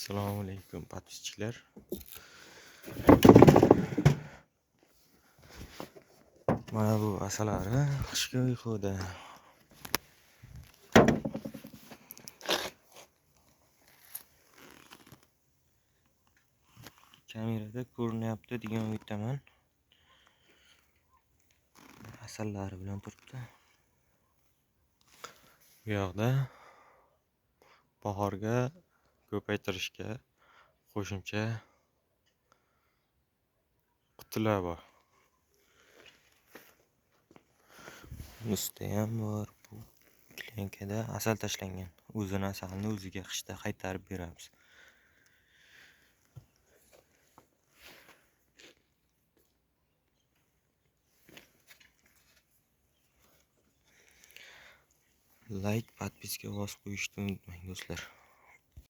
Assalomu alaykum подписчиклар. Mana bu asalari qishki uyquda. Kamerada ko'rinyapti degan umiddaman. Asallari bilan turibdi. Bu yoqda bahorga ko'paytirishga qo'shimcha qutilar bor. Ustida ham bor. Bu klinkada asal tashlangan. O'zini asalni o'ziga qishda qaytarib beramiz. Like, подписка bosib qo'yishni unutmang do'stlar.